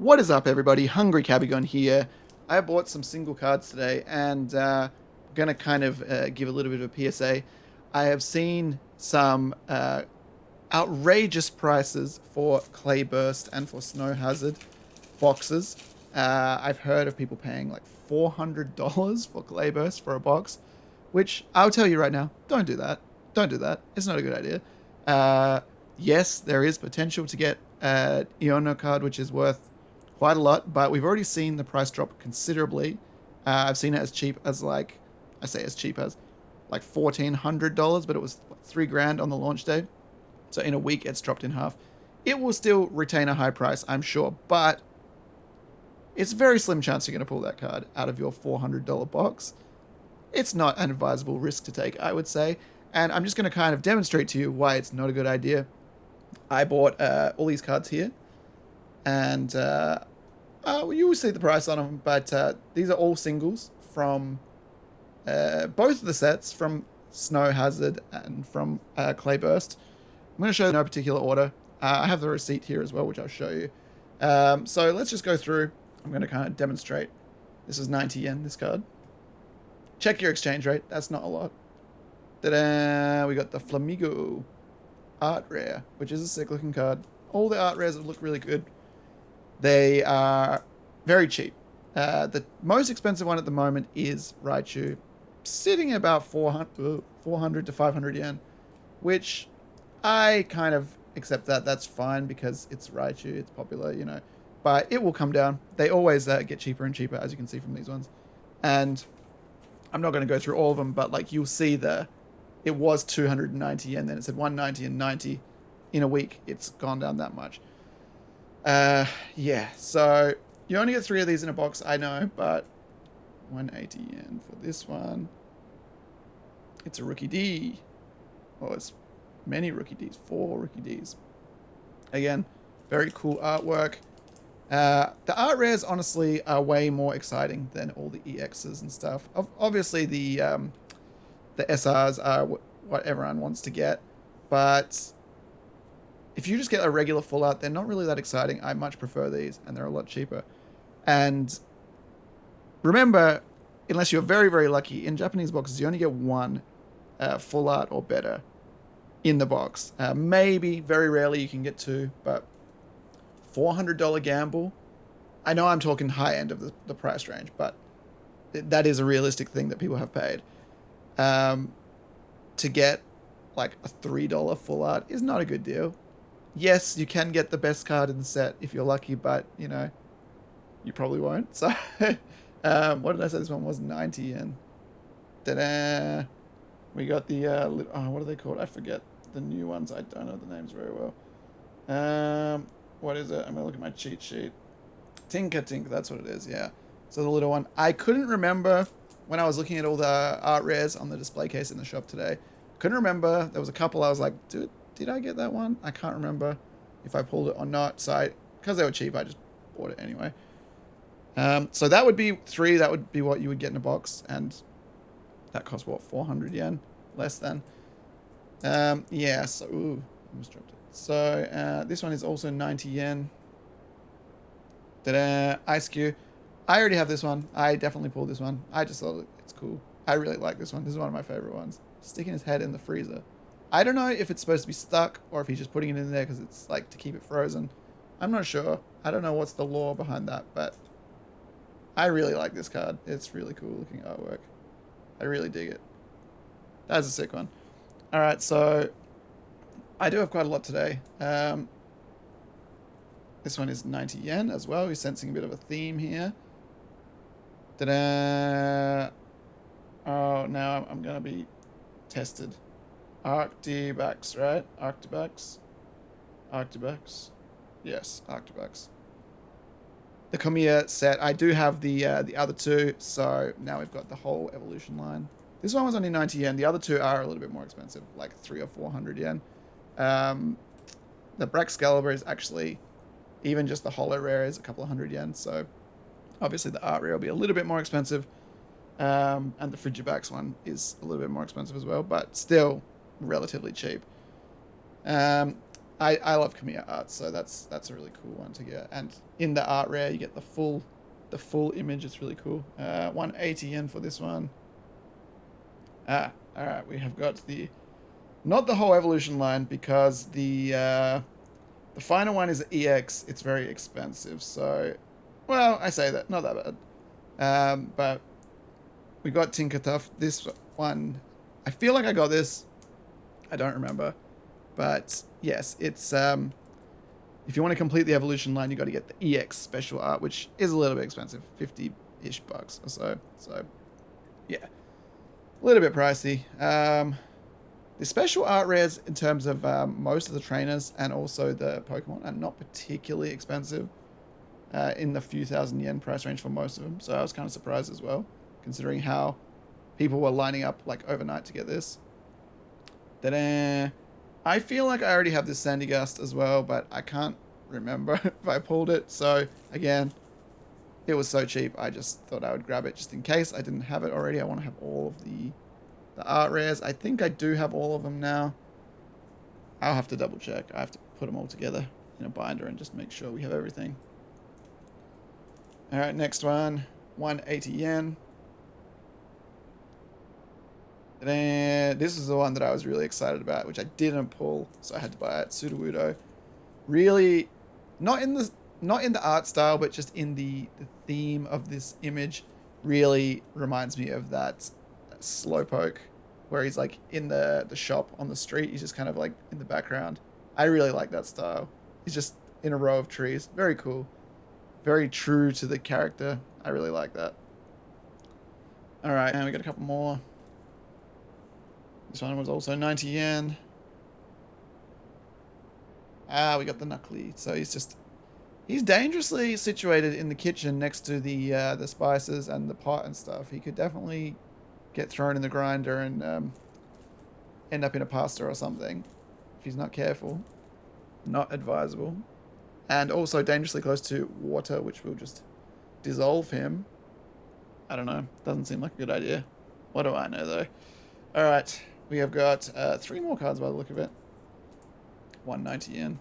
What is up, everybody? Hungry Kabigon here. I bought some single cards today, and gonna kind of give a little bit of a PSA. I have seen some outrageous prices for Clay Burst and for Snow Hazard boxes. I've heard of people paying like $400 for Clay Burst for a box, which I'll tell you right now, don't do that. Don't do that. It's not a good idea. Uh, yes, there is potential to get an Iono card, which is worth quite a lot, but we've already seen the price drop considerably. I've seen it as cheap as I say as cheap as like $1,400, but it was what, 3 grand on the launch day. So in a week, it's dropped in half. It will still retain a high price, I'm sure, but it's a very slim chance you're going to pull that card out of your $400 box. It's not an advisable risk to take, I would say. And I'm just going to kind of demonstrate to you why it's not a good idea. I bought all these cards here, and you will see the price on them, but these are all singles from both of the sets, from Snow Hazard and from Clay Burst. I'm going to show you in no particular order. I have the receipt here as well, which I'll show you. So let's just go through. I'm going to kind of demonstrate. This is 90 yen, this card. Check your exchange rate. That's not a lot. Ta-da! We got the Flamigo art rare, which is a sick looking card. All the art rares look really good. They are very cheap. The most expensive one at the moment is Raichu, sitting at about 400 to 500 yen, which I kind of accept that. That's fine because it's Raichu, it's popular, you know. But it will come down. They always get cheaper and cheaper, as you can see from these ones. And I'm not going to go through all of them, but like you'll see it was 290 yen, then it said 190 and 90 in a week. It's gone down that much. Yeah, so you only get 3 of these in a box, I know, but 180 yen for this one. It's a rookie D. Well, it's many rookie Ds, 4 rookie Ds. Again, very cool artwork. The art rares, honestly, are way more exciting than all the EXs and stuff. Obviously, the SRs are what everyone wants to get, but if you just get a regular full art, they're not really that exciting. I much prefer these, and they're a lot cheaper. And remember, unless you're very, very lucky, in Japanese boxes, you only get one full art or better in the box. Maybe, very rarely, you can get 2, but $400 gamble. I know I'm talking high end of the price range, but that is a realistic thing that people have paid. To get like a $3 full art is not a good deal. Yes, you can get the best card in the set if you're lucky, but you know, you probably won't. So, what did I say? This one was 90 yen. Ta-da! We got the what are they called? I forget the new ones. I don't know the names very well. What is it? I'm gonna look at my cheat sheet. Tinker Tink, that's what it is. Yeah. So the little one. I couldn't remember when I was looking at all the art rares on the display case in the shop today. Couldn't remember. There was a couple I was like, dude, did I get that one? I can't remember if I pulled it or not. So because they were cheap, I just bought it anyway. So that would be 3. That would be what you would get in a box, and that cost what, 400 yen, less than. Yeah. So almost dropped it. So this one is also 90 yen. Ta-da! Ice Cube. I already have this one. I definitely pulled this one. I just thought it's cool. I really like this one. This is one of my favorite ones. Sticking his head in the freezer. I don't know if it's supposed to be stuck or if he's just putting it in there because it's like to keep it frozen. I'm not sure. I don't know what's the lore behind that, but I really like this card. It's really cool looking artwork. I really dig it. That's a sick one. All right, so I do have quite a lot today. This one is 90 yen as well. He's sensing a bit of a theme here. Ta-da! Oh, now I'm going to be tested. Arctibax, right? Arctibax? Yes, Arctibax. The Kamiya set. I do have the other 2, so now we've got the whole evolution line. This one was only 90 yen. The other 2 are a little bit more expensive, like 300 or 400 yen. The Braxcalibur is actually, even just the holo rare is a couple of hundred yen, so obviously the art rare will be a little bit more expensive. And the Frigibax one is a little bit more expensive as well, but still relatively cheap. I love Kamiya art, so that's a really cool one to get. And in the art rare, you get the full image. It's really cool. 180 yen for this one. All right. We have got not the whole evolution line because the final one is EX. It's very expensive. So, well, I say that not that bad. But we got Tinkertuff. This one, I feel like I got this. I don't remember. But yes, it's if you want to complete the evolution line, you got to get the EX special art, which is a little bit expensive, 50-ish bucks or so. So yeah, a little bit pricey. The special art rares in terms of most of the trainers and also the Pokemon are not particularly expensive in the few thousand yen price range for most of them. So I was kind of surprised as well, considering how people were lining up like overnight to get this. Ta-da! I feel like I already have this Sandygast as well, but I can't remember if I pulled it. So, again, it was so cheap, I just thought I would grab it just in case I didn't have it already. I want to have all of the art rares. I think I do have all of them now. I'll have to double check. I have to put them all together in a binder and just make sure we have everything. All right, next one. 180 yen. And this is the one that I was really excited about, which I didn't pull, so I had to buy it. Sudowoodo. Really, not in the art style, but just in the theme of this image, really reminds me of that Slowpoke, where he's like in the shop on the street. He's just kind of like in the background. I really like that style. He's just in a row of trees. Very cool. Very true to the character. I really like that. All right, and we got a couple more. This one was also 90 yen. We got the Knuckly. So he's dangerously situated in the kitchen next to the spices and the pot and stuff. He could definitely get thrown in the grinder and end up in a pasta or something if he's not careful. Not advisable. And also dangerously close to water, which will just dissolve him. I don't know. Doesn't seem like a good idea. What do I know, though? All right. We have got 3 more cards by the look of it. 190 yen.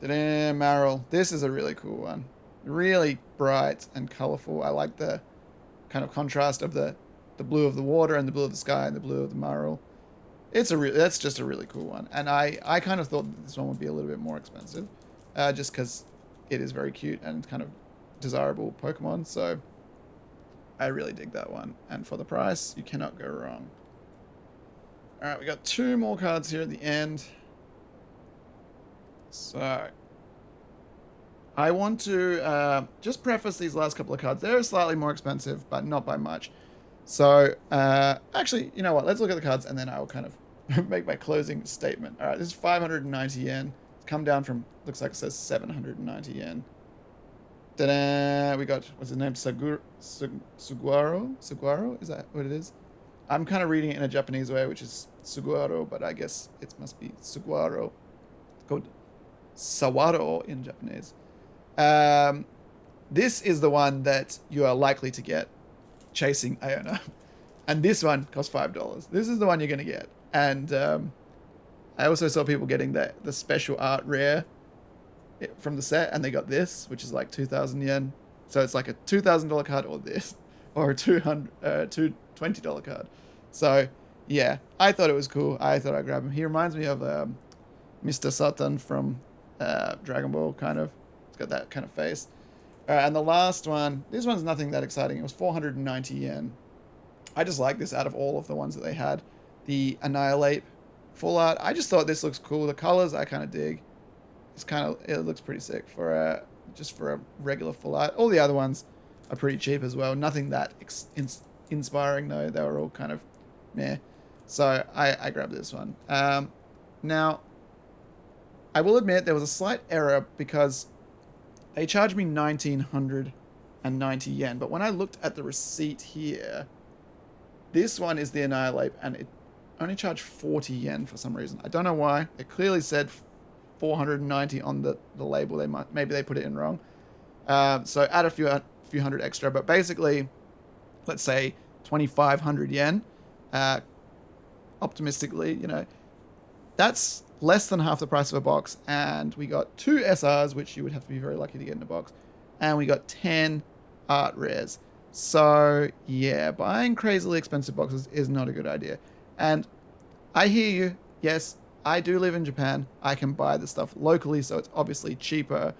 Ta-da, Marill. This is a really cool one. Really bright and colorful. I like the kind of contrast of the blue of the water and the blue of the sky and the blue of the Marill. That's just a really cool one. And I kind of thought that this one would be a little bit more expensive. Just because it is very cute and kind of desirable Pokemon. So I really dig that one. And for the price, you cannot go wrong. All right, we got 2 more cards here at the end. So I want to just preface these last couple of cards. They're slightly more expensive, but not by much. So actually, you know what? Let's look at the cards and then I'll kind of make my closing statement. All right, this is 590 yen. It's come down from, looks like it says 790 yen. Ta-da! We got, what's his name? Saguaro? Saguaro? Is that what it is? I'm kind of reading it in a Japanese way, which is Saguaro, but I guess it must be Saguaro. It's called Sawaro in Japanese. This is the one that you are likely to get chasing Iona. And this one costs $5. This is the one you're going to get. And I also saw people getting the special art rare from the set, and they got this, which is like 2,000 yen. So it's like a $2,000 card or this, or a $20 card. So yeah, I thought it was cool. I thought I'd grab him. He reminds me of Mr. Satan from Dragon Ball, kind of. He's got that kind of face. And the last one, this one's nothing that exciting. It was 490 yen. I just like this out of all of the ones that they had. The Annihilate full art. I just thought this looks cool. The colors I kind of dig. It looks pretty sick for just for a regular full art. All the other ones are pretty cheap as well. Nothing that inspiring though. They were all kind of meh. So I grabbed this one. Now, I will admit there was a slight error because they charged me 1,990 yen. But when I looked at the receipt here, this one is the Annihilate, and it only charged 40 yen for some reason. I don't know why. It clearly said 490 on the label. Maybe they put it in wrong. So add a few hundred extra, but basically, let's say 2,500 yen. Optimistically, you know, that's less than half the price of a box, and we got 2 SRs, which you would have to be very lucky to get in a box, and we got 10 art rares. So yeah, buying crazily expensive boxes is not a good idea. And I hear you. Yes, I do live in Japan. I can buy the stuff locally, so it's obviously cheaper.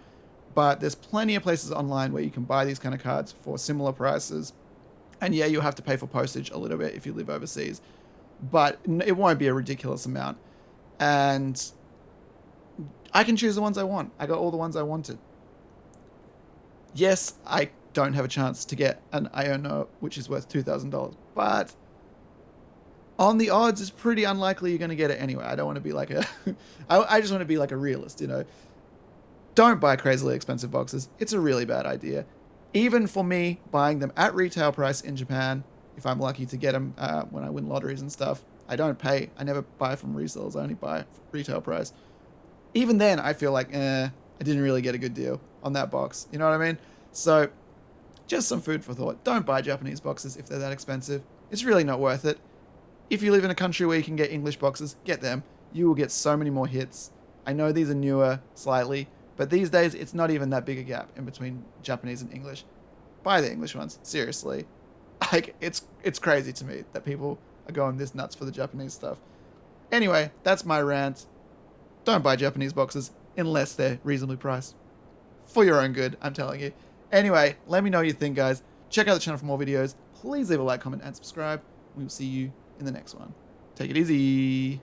But there's plenty of places online where you can buy these kind of cards for similar prices. And yeah, you'll have to pay for postage a little bit if you live overseas, but it won't be a ridiculous amount. And I can choose the ones I want. I got all the ones I wanted. Yes, I don't have a chance to get an Iona, which is worth $2,000, but on the odds, it's pretty unlikely you're going to get it anyway. I don't want to be like a, I just want to be like a realist, you know. Don't buy crazily expensive boxes. It's a really bad idea. Even for me, buying them at retail price in Japan, if I'm lucky to get them when I win lotteries and stuff, I don't pay. I never buy from resellers. I only buy retail price. Even then, I feel like, I didn't really get a good deal on that box. You know what I mean? So, just some food for thought. Don't buy Japanese boxes if they're that expensive. It's really not worth it. If you live in a country where you can get English boxes, get them. You will get so many more hits. I know these are newer slightly, but these days it's not even that big a gap in between Japanese and English. Buy the English ones, seriously. Like it's crazy to me that people are going this nuts for the Japanese stuff. Anyway, that's my rant. Don't buy Japanese boxes unless they're reasonably priced. For your own good, I'm telling you. Anyway, let me know what you think, guys. Check out the channel for more videos. Please leave a like, comment, and subscribe. We will see you in the next one. Take it easy.